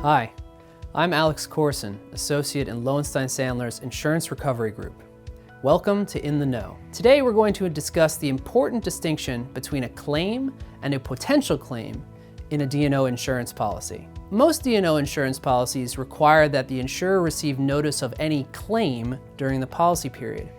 Hi, I'm Alex Corson, Associate in Lowenstein Sandler's Insurance Recovery Group. Welcome to In the Know. Today we're going to discuss the important distinction between a claim and a potential claim in a D&O insurance policy. Most D&O insurance policies require that the insurer receive notice of any claim during the policy period.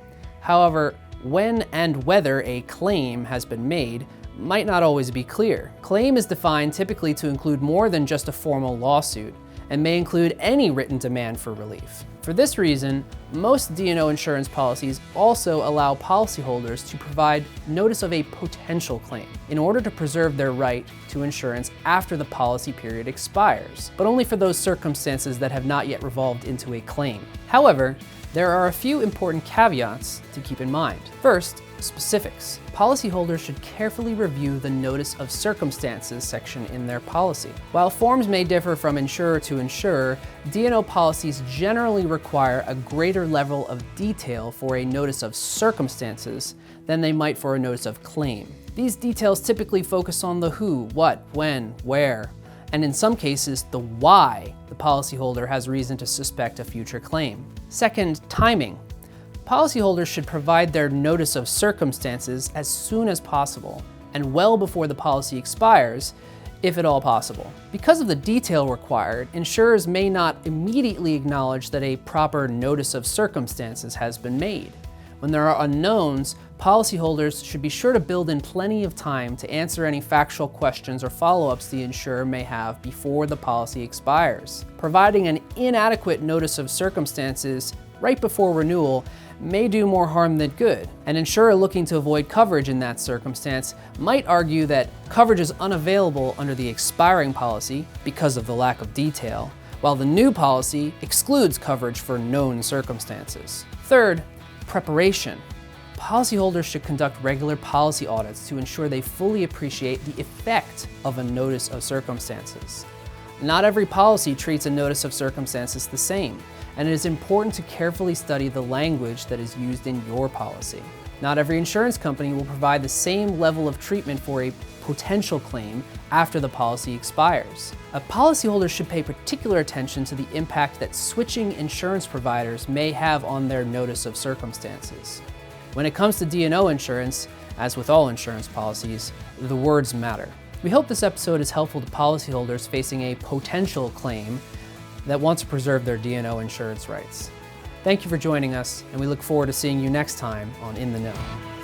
However, when and whether a claim has been made might not always be clear. Claim is defined typically to include more than just a formal lawsuit and may include any written demand for relief. For this reason, most D&O insurance policies also allow policyholders to provide notice of a potential claim in order to preserve their right to insurance after the policy period expires, but only for those circumstances that have not yet evolved into a claim. However, there are a few important caveats to keep in mind. First, specifics. Policyholders should carefully review the Notice of Circumstances section in their policy. While forms may differ from insurer to insurer, D&O policies generally require a greater level of detail for a Notice of Circumstances than they might for a Notice of Claim. These details typically focus on the who, what, when, where, and in some cases, the why the policyholder has reason to suspect a future claim. Second, timing. Policyholders should provide their Notice of Circumstances as soon as possible and well before the policy expires, if at all possible. Because of the detail required, insurers may not immediately acknowledge that a proper Notice of Circumstances has been made. When there are unknowns, policyholders should be sure to build in plenty of time to answer any factual questions or follow-ups the insurer may have before the policy expires. Providing an inadequate Notice of Circumstances right before renewal may do more harm than good. An insurer looking to avoid coverage in that circumstance might argue that coverage is unavailable under the expiring policy because of the lack of detail, while the new policy excludes coverage for known circumstances. Third, preparation. Policyholders should conduct regular policy audits to ensure they fully appreciate the effect of a Notice of Circumstances. Not every policy treats a Notice of Circumstances the same, and it is important to carefully study the language that is used in your policy. Not every insurance company will provide the same level of treatment for a potential claim after the policy expires. A policyholder should pay particular attention to the impact that switching insurance providers may have on their Notice of Circumstances. When it comes to D&O insurance, as with all insurance policies, the words matter. We hope this episode is helpful to policyholders facing a potential claim that want to preserve their D&O insurance rights. Thank you for joining us, and we look forward to seeing you next time on In the Know.